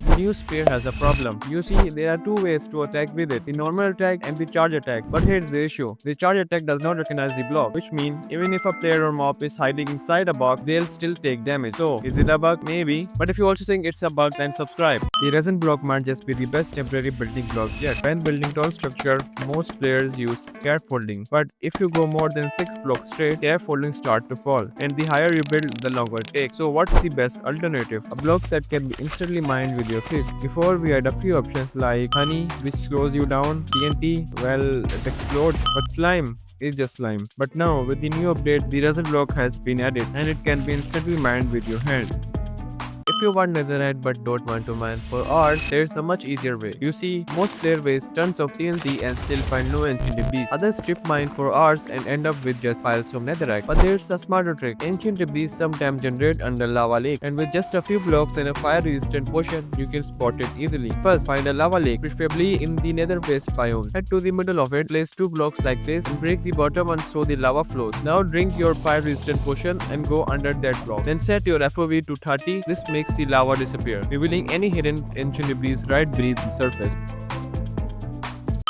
The new spear has a problem. You see, there are 2 ways to attack with it, the normal attack and the charge attack. But here's the issue. The charge attack does not recognize the block, which means even if a player or mob is hiding inside a box, they'll still take damage. So, is it a bug? Maybe. But if you also think it's a bug, then subscribe. The resin block might just be the best temporary building block yet. When building tall structure, most players use scaffolding. But if you go more than 6 blocks straight, scaffolding start to fall. And the higher you build, the longer it takes. So what's the best alternative? A block that can be instantly mined with your least. Before we had a few options like honey, which slows you down, TNT, well, it explodes, but slime is just slime. But now, with the new update, the resin block has been added and it can be instantly mined with your hand. If you want netherite but don't want to mine for hours, there's a much easier way. You see, most players waste tons of TNT and still find no ancient debris. Others strip mine for hours and end up with just piles of netherite. But there's a smarter trick. Ancient debris sometimes generate under lava lake, and with just a few blocks and a fire-resistant potion, you can spot it easily. First, find a lava lake, preferably in the nether waste biome. Head to the middle of it, place 2 blocks like this, and break the bottom and so the lava flows. Now drink your fire-resistant potion and go under that block. Then set your FOV to 30. This makes the lava disappear, revealing any hidden ancient debris right beneath the surface.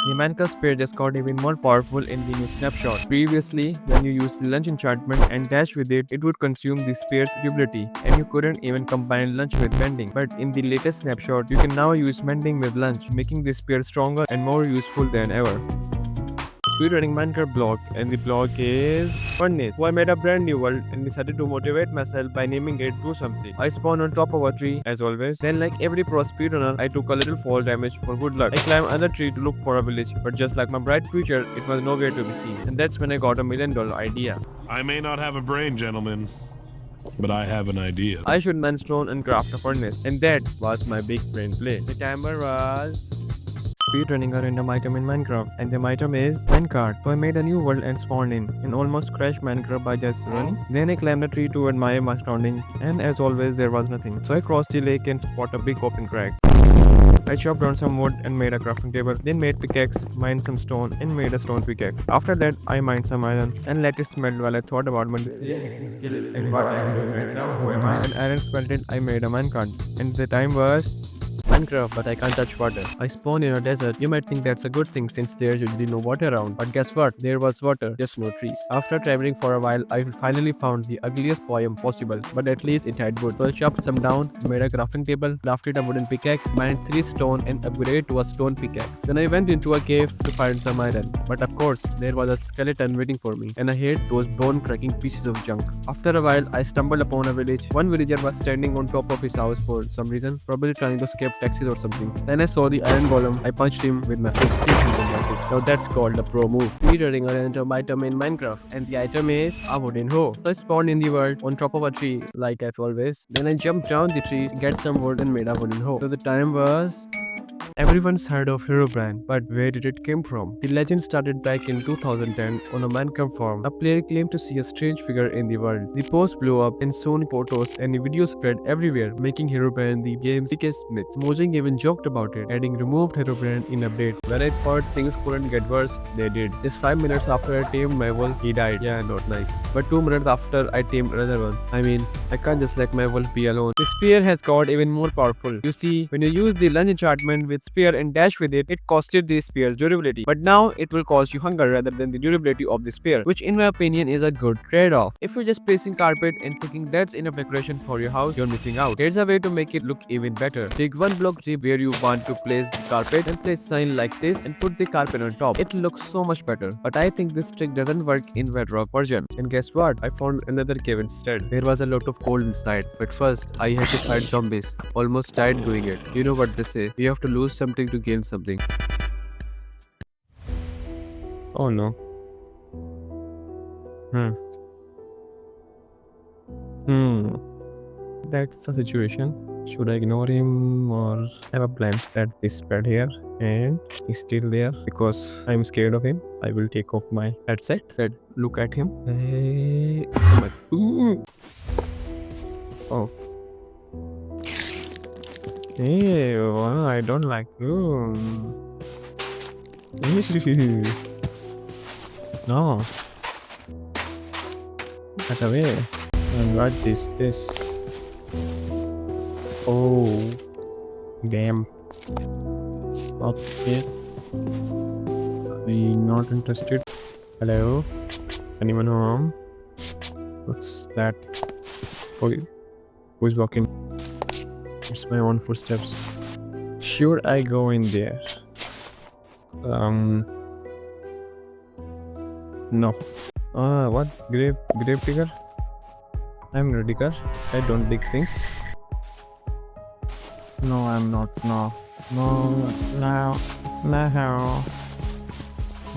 The Minecraft spear just got even more powerful in the new snapshot. Previously, when you used the lunge enchantment and dash with it, it would consume the spear's durability, and you couldn't even combine lunge with bending. But in the latest snapshot, you can now use bending with lunge, making the spear stronger and more useful than ever. Speedrunning Minecraft blog, and the blog is Furnace. So I made a brand new world and decided to motivate myself by naming it Do Something. I spawned on top of a tree as always. Then, like every pro speedrunner, I took a little fall damage for good luck. I climbed another tree to look for a village, but just like my bright future, it was nowhere to be seen. And that's when I got $1 million idea. I may not have a brain, gentlemen, but I have an idea. I should mine stone and craft a furnace, and that was my big brain play. The timer was speedrunning a random item in Minecraft, and the item is minecart. So I made a new world and spawned in, and almost crashed Minecraft by just running. Then I climbed a tree to admire my surrounding, and as always there was nothing. So I crossed the lake and spot a big open crack. I chopped down some wood and made a crafting table, then made pickaxe, mined some stone and made a stone pickaxe. After that, I mined some iron and let it smelt while I thought about my decision and what I'm doing right now. Who am I? When iron smelted, I made a minecart, and the time was Minecraft, but I can't touch water. I spawned in a desert. You might think that's a good thing since there's usually no water around. But guess what? There was water, just no trees. After traveling for a while, I finally found the ugliest poem possible, but at least it had wood. So I chopped some down, made a crafting table, crafted a wooden pickaxe, mined 3 stone and upgraded to a stone pickaxe. Then I went into a cave to find some iron. But of course, there was a skeleton waiting for me, and I hate those bone-cracking pieces of junk. After a while, I stumbled upon a village. One villager was standing on top of his house for some reason, probably trying to escape taxis or something. Then I saw the iron golem. I punched him with my fist. Now that's called a pro move. Speedrunning a random item in Minecraft, and the item is a wooden hoe. So I spawned in the world on top of a tree, like as always. Then I jumped down the tree, get some wood and made a wooden hoe. So the time was everyone's heard of Herobrine, but where did it come from? The legend started back in 2010 on a Minecraft forum. A player claimed to see a strange figure in the world. The post blew up, and soon photos and videos spread everywhere, making Herobrine the game's biggest myth. Mojang even joked about it, adding removed Herobrine in updates. When I thought things couldn't get worse, they did. Just 5 minutes after I tamed my wolf, he died. Yeah, not nice. But 2 minutes after I tamed another one. I mean, I can't just let my wolf be alone. The spear has got even more powerful. You see, when you use the lunge enchantment with spear and dash with it, it costed the spear's durability. But now it will cost you hunger rather than the durability of the spear, which in my opinion is a good trade-off. If you're just placing carpet and thinking that's enough decoration for your house, you're missing out. Here's a way to make it look even better. Take one block deep where you want to place the carpet and place sign like this and put the carpet on top. It looks so much better. But I think this trick doesn't work in Bedrock version. And guess what? I found another cave instead. There was a lot of coal inside, but first I had to fight zombies. Almost died doing it. You know what they say, you have to lose something to gain something. Oh no. That's the situation. Should I ignore him or have a plan at this bed here? And he's still there because I'm scared of him. I will take off my headset and look at him. Hey. Oh. Hey, wow, I don't like you. No. Get away. And what is this? Oh. Damn. Okay. I'm not interested. Hello? Anyone home? What's that? Oh, who's walking? It's my own footsteps. Should I go in there? No. What? Grave digger? I'm a digger. I don't dig things. No, I'm not. No. No. No. No.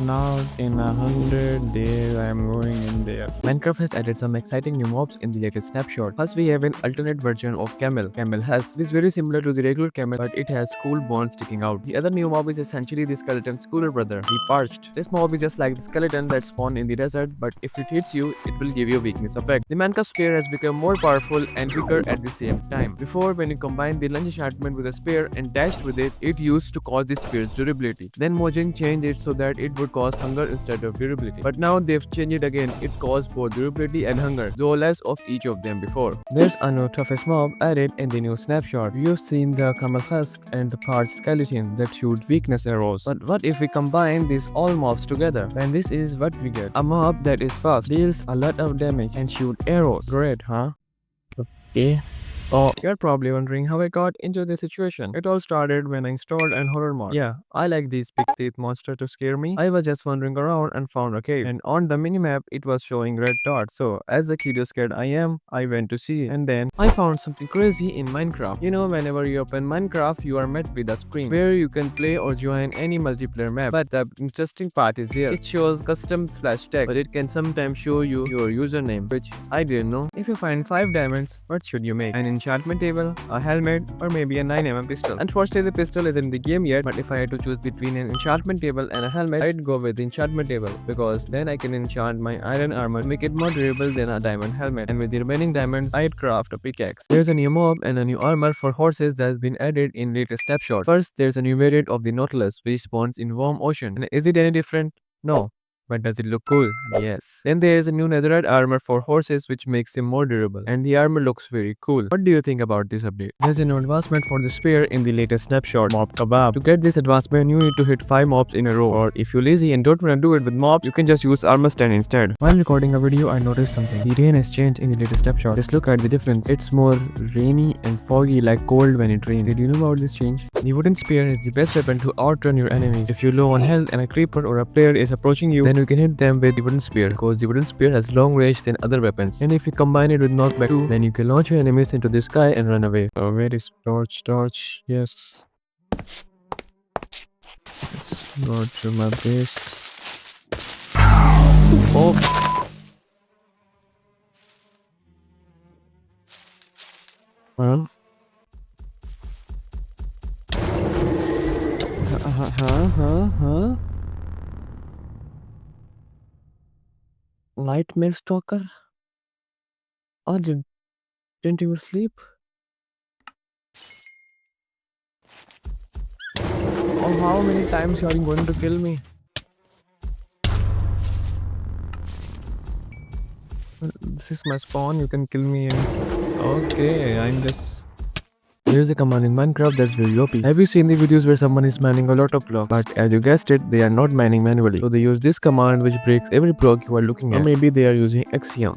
Not in 100 days, I'm going in there. Minecraft has added some exciting new mobs in the latest snapshot. First, we have an alternate version of Camel. Camel Husk. It is very similar to the regular camel, but it has cool bones sticking out. The other new mob is essentially the skeleton's cooler brother, the Parched. This mob is just like the skeleton that spawned in the desert, but if it hits you, it will give you a weakness effect. The Minecraft spear has become more powerful and weaker at the same time. Before, when you combined the lunge enchantment with a spear and dashed with it, it used to cause the spear's durability. Then Mojang changed it so that it would cause hunger instead of durability. But now they've changed it again. It caused both durability and hunger, though less of each of them before. There's a new toughest mob added in the new snapshot. You've seen the camel husk and the parched skeleton that shoot weakness arrows. But what if we combine these all mobs together? Then this is what we get. A mob that is fast, deals a lot of damage, and shoot arrows. Great, huh? Okay. Oh, you're probably wondering how I got into this situation. It all started when I installed an horror mod. Yeah, I like these big teeth monster to scare me. I was just wandering around and found a cave. And on the minimap, it was showing red dots. So, as the curious kid I am, I went to see. And then, I found something crazy in Minecraft. You know, whenever you open Minecraft, you are met with a screen where you can play or join any multiplayer map. But the interesting part is here. It shows custom splash text, but it can sometimes show you your username, which I didn't know. If you find 5 diamonds, what should you make? An enchantment table, a helmet, or maybe a 9mm pistol. Unfortunately, the pistol isn't in the game yet, but if I had to choose between an enchantment table and a helmet, I'd go with the enchantment table because then I can enchant my iron armor to make it more durable than a diamond helmet. And with the remaining diamonds, I'd craft a pickaxe. There's a new mob and a new armor for horses that has been added in latest snapshot. First, there's a new variant of the Nautilus which spawns in warm ocean. And is it any different? No. But does it look cool? Yes. Then there is a new netherite armor for horses which makes them more durable. And the armor looks very cool. What do you think about this update? There's a new advancement for the spear in the latest snapshot, Mob Kebab. To get this advancement, you need to hit 5 mobs in a row. Or if you're lazy and don't want to do it with mobs, you can just use armor stand instead. While recording a video, I noticed something. The rain has changed in the latest snapshot. Just look at the difference. It's more rainy and foggy like cold when it rains. Did you know about this change? The wooden spear is the best weapon to outrun your enemies. If you're low on health and a creeper or a player is approaching you, then you can hit them with the wooden spear because the wooden spear has long range than other weapons. And if you combine it with knockback 2, then you can launch your enemies into the sky and run away. Oh, where is torch? Torch, yes. Let's go to my base. Oh. Well. Huh? Nightmare stalker? Or didn't you sleep? Oh, how many times you are going to kill me? This is my spawn, you can kill me in... Okay, I'm just... There's a command in Minecraft that's very OP. Have you seen the videos where someone is mining a lot of blocks? But as you guessed it, they are not mining manually. So they use this command which breaks every block you are looking at. Or maybe they are using Axiom.